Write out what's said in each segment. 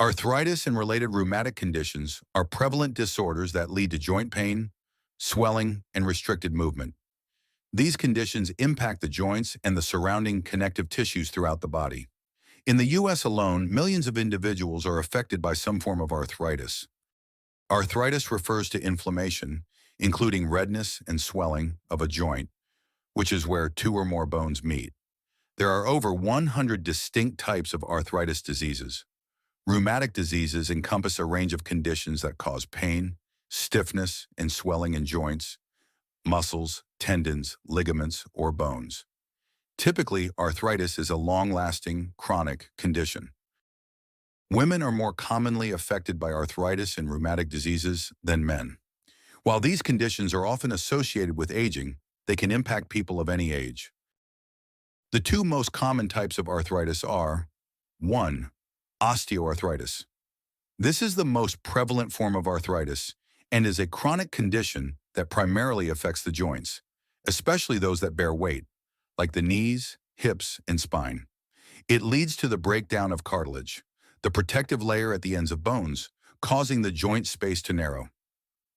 Arthritis and related rheumatic conditions are prevalent disorders that lead to joint pain, swelling, and restricted movement. These conditions impact the joints and the surrounding connective tissues throughout the body. In the U.S. alone, millions of individuals are affected by some form of arthritis. Arthritis refers to inflammation, including redness and swelling of a joint, which is where two or more bones meet. There are over 100 distinct types of arthritis diseases. Rheumatic diseases encompass a range of conditions that cause pain, stiffness, and swelling in joints, muscles, tendons, ligaments, or bones. Typically, arthritis is a long-lasting, chronic condition. Women are more commonly affected by arthritis and rheumatic diseases than men. While these conditions are often associated with aging, they can impact people of any age. The two most common types of arthritis are 1. Osteoarthritis. This is the most prevalent form of arthritis and is a chronic condition that primarily affects the joints, especially those that bear weight, like the knees, hips, and spine. It leads to the breakdown of cartilage, the protective layer at the ends of bones, causing the joint space to narrow.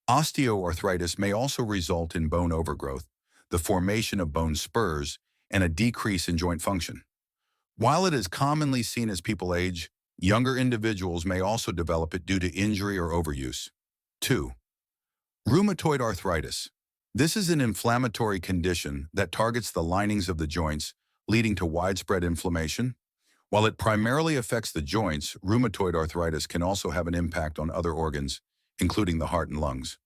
Osteoarthritis may also result in bone overgrowth, the formation of bone spurs, and a decrease in joint function. While it is commonly seen as people age, younger individuals may also develop it due to injury or overuse. 2. Rheumatoid arthritis. This is an inflammatory condition that targets the linings of the joints, leading to widespread inflammation. While it primarily affects the joints, rheumatoid arthritis can also have an impact on other organs, including the heart and lungs.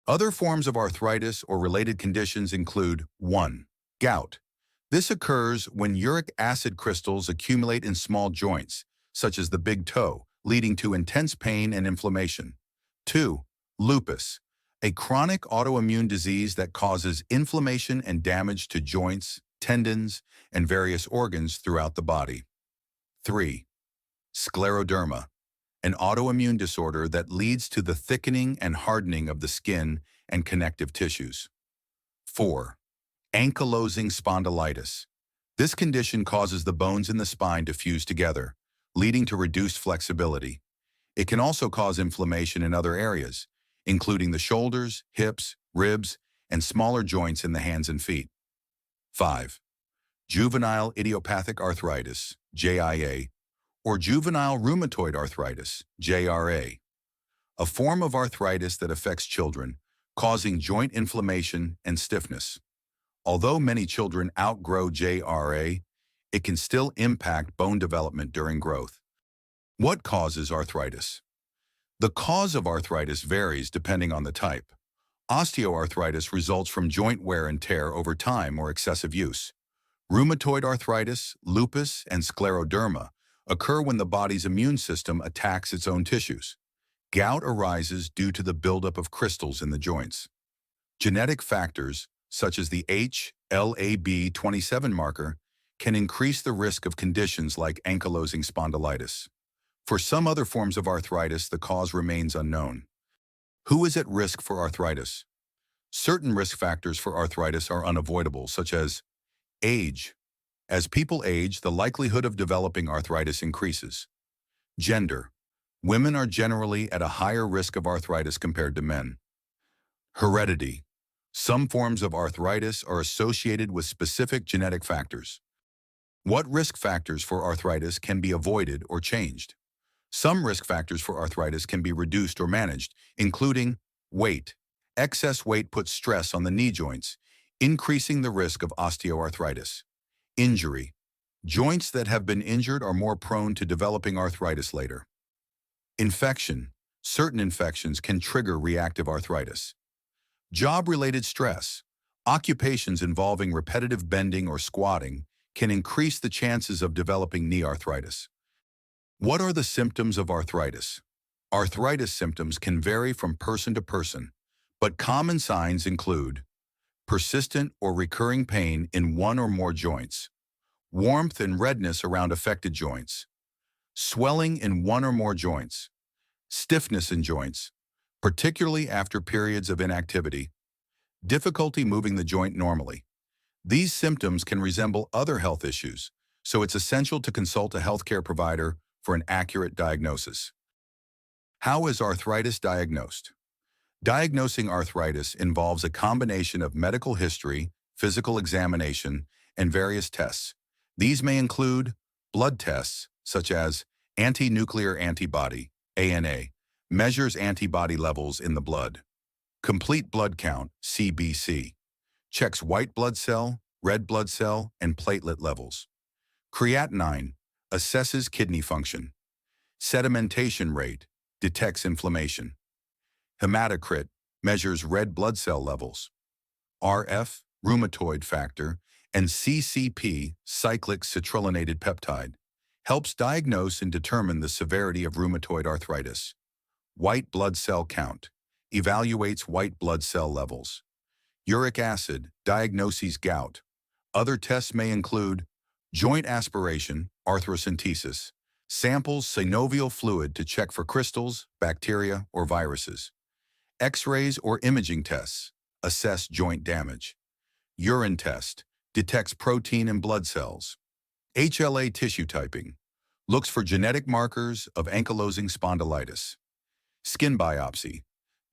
Other forms of arthritis or related conditions include 1. Gout. This occurs when uric acid crystals accumulate in small joints, such as the big toe, leading to intense pain and inflammation. 2. Lupus, a chronic autoimmune disease that causes inflammation and damage to joints, tendons, and various organs throughout the body. 3. Scleroderma, an autoimmune disorder that leads to the thickening and hardening of the skin and connective tissues. 4. Ankylosing spondylitis. This condition causes the bones in the spine to fuse together, leading to reduced flexibility. It can also cause inflammation in other areas, including the shoulders, hips, ribs, and smaller joints in the hands and feet. 5. Juvenile idiopathic arthritis, JIA, or juvenile rheumatoid arthritis, JRA, a form of arthritis that affects children, causing joint inflammation and stiffness. Although many children outgrow JRA, it can still impact bone development during growth. What causes arthritis? The cause of arthritis varies depending on the type. Osteoarthritis results from joint wear and tear over time or excessive use. Rheumatoid arthritis, lupus, and scleroderma occur when the body's immune system attacks its own tissues. Gout arises due to the buildup of crystals in the joints. Genetic factors, such as the HLA-B27 marker, can increase the risk of conditions like ankylosing spondylitis. For some other forms of arthritis, the cause remains unknown. Who is at risk for arthritis? Certain risk factors for arthritis are unavoidable, such as age. As people age, the likelihood of developing arthritis increases. Gender. Women are generally at a higher risk of arthritis compared to men. Heredity. Some forms of arthritis are associated with specific genetic factors. What risk factors for arthritis can be avoided or changed? Some risk factors for arthritis can be reduced or managed, including weight. Excess weight puts stress on the knee joints, increasing the risk of osteoarthritis. Injury. Joints that have been injured are more prone to developing arthritis later. Infection. Certain infections can trigger reactive arthritis. Job-related stress. Occupations involving repetitive bending or squatting can increase the chances of developing knee arthritis. What are the symptoms of arthritis? Arthritis symptoms can vary from person to person, but common signs include persistent or recurring pain in one or more joints, warmth and redness around affected joints, swelling in one or more joints, stiffness in joints, particularly after periods of inactivity, difficulty moving the joint normally. These symptoms can resemble other health issues, so it's essential to consult a healthcare provider for an accurate diagnosis. How is arthritis diagnosed? Diagnosing arthritis involves a combination of medical history, physical examination, and various tests. These may include blood tests, such as anti-nuclear antibody, ANA, measures antibody levels in the blood. Complete blood count, CBC, checks white blood cell, red blood cell, and platelet levels. Creatinine, assesses kidney function. Sedimentation rate, detects inflammation. Hematocrit, measures red blood cell levels. RF, rheumatoid factor, and CCP, cyclic citrullonated peptide, helps diagnose and determine the severity of rheumatoid arthritis. White blood cell count, evaluates white blood cell levels. Uric acid, diagnoses gout. Other tests may include joint aspiration, arthrocentesis, samples synovial fluid to check for crystals, bacteria, or viruses. X-rays or imaging tests, assess joint damage. Urine test, detects protein in blood cells. HLA tissue typing, looks for genetic markers of ankylosing spondylitis. Skin biopsy,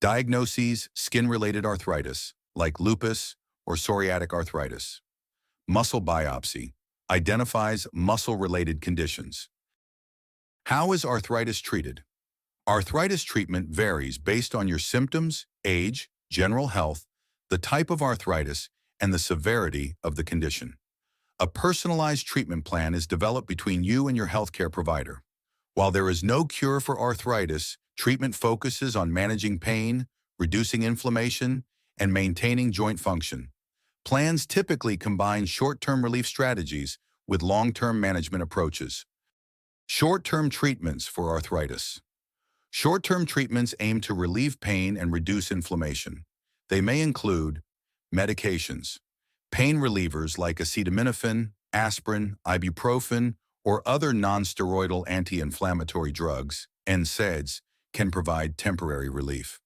diagnoses skin-related arthritis, like lupus or psoriatic arthritis. Muscle biopsy, identifies muscle-related conditions. How is arthritis treated? Arthritis treatment varies based on your symptoms, age, general health, the type of arthritis, and the severity of the condition. A personalized treatment plan is developed between you and your healthcare provider. While there is no cure for arthritis, treatment focuses on managing pain, reducing inflammation, and maintaining joint function. Plans typically combine short-term relief strategies with long-term management approaches. Short-term treatments for arthritis. Short-term treatments aim to relieve pain and reduce inflammation. They may include medications, pain relievers like acetaminophen, aspirin, ibuprofen, or other non-steroidal anti-inflammatory drugs, NSAIDs, can provide temporary relief.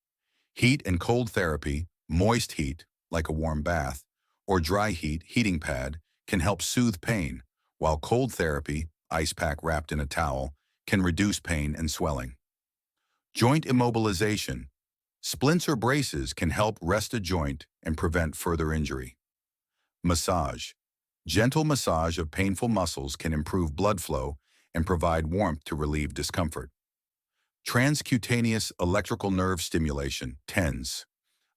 Heat and cold therapy, moist heat, like a warm bath, or dry heat, heating pad, can help soothe pain, while cold therapy, ice pack wrapped in a towel, can reduce pain and swelling. Joint immobilization. Splints or braces can help rest a joint and prevent further injury. Massage. Gentle massage of painful muscles can improve blood flow and provide warmth to relieve discomfort. Transcutaneous electrical nerve stimulation, TENS.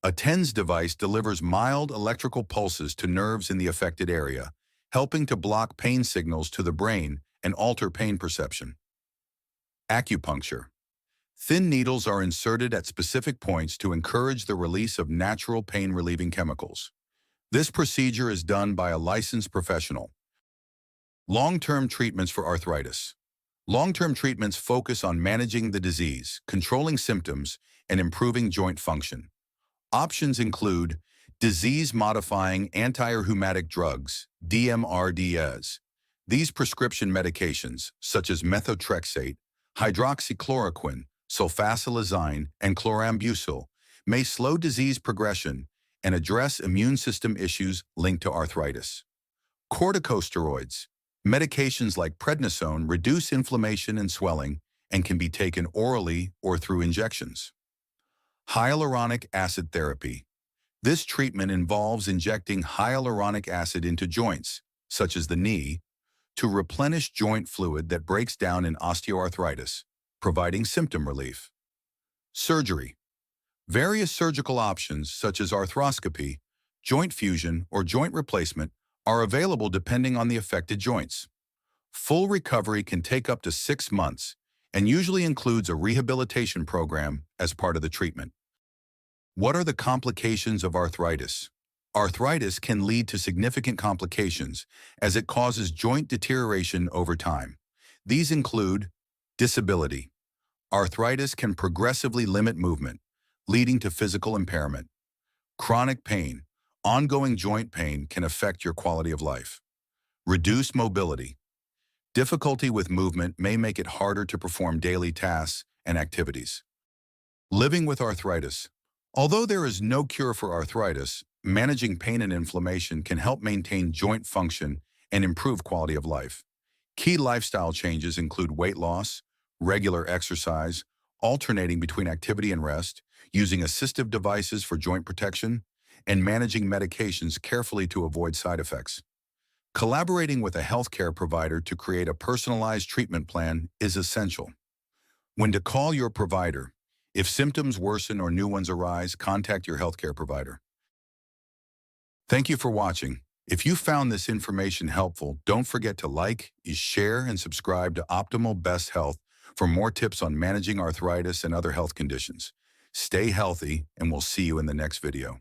A TENS device delivers mild electrical pulses to nerves in the affected area, helping to block pain signals to the brain and alter pain perception. Acupuncture. Thin needles are inserted at specific points to encourage the release of natural pain-relieving chemicals. This procedure is done by a licensed professional. Long-term treatments for arthritis. Long-term treatments focus on managing the disease, controlling symptoms, and improving joint function. Options include disease-modifying anti-rheumatic drugs, DMRDs. These prescription medications, such as methotrexate, hydroxychloroquine, sulfasalazine, and chlorambucil, may slow disease progression and address immune system issues linked to arthritis. Corticosteroids. Medications like prednisone reduce inflammation and swelling and can be taken orally or through injections. Hyaluronic acid therapy. This treatment involves injecting hyaluronic acid into joints, such as the knee, to replenish joint fluid that breaks down in osteoarthritis, providing symptom relief. Surgery. Various surgical options such as arthroscopy, joint fusion, or joint replacement are available depending on the affected joints. Full recovery can take up to 6 months and usually includes a rehabilitation program as part of the treatment. What are the complications of arthritis? Arthritis can lead to significant complications as it causes joint deterioration over time. These include disability. Arthritis can progressively limit movement, leading to physical impairment. Chronic pain. Ongoing joint pain can affect your quality of life. Reduced mobility. Difficulty with movement may make it harder to perform daily tasks and activities. Living with arthritis. Although there is no cure for arthritis, managing pain and inflammation can help maintain joint function and improve quality of life. Key lifestyle changes include weight loss, regular exercise, alternating between activity and rest, using assistive devices for joint protection, and managing medications carefully to avoid side effects. Collaborating with a healthcare provider to create a personalized treatment plan is essential. When to call your provider. If symptoms worsen or new ones arise, contact your healthcare provider. Thank you for watching. If you found this information helpful, don't forget to like, share, and subscribe to Optimal Best Health for more tips on managing arthritis and other health conditions. Stay healthy, and we'll see you in the next video.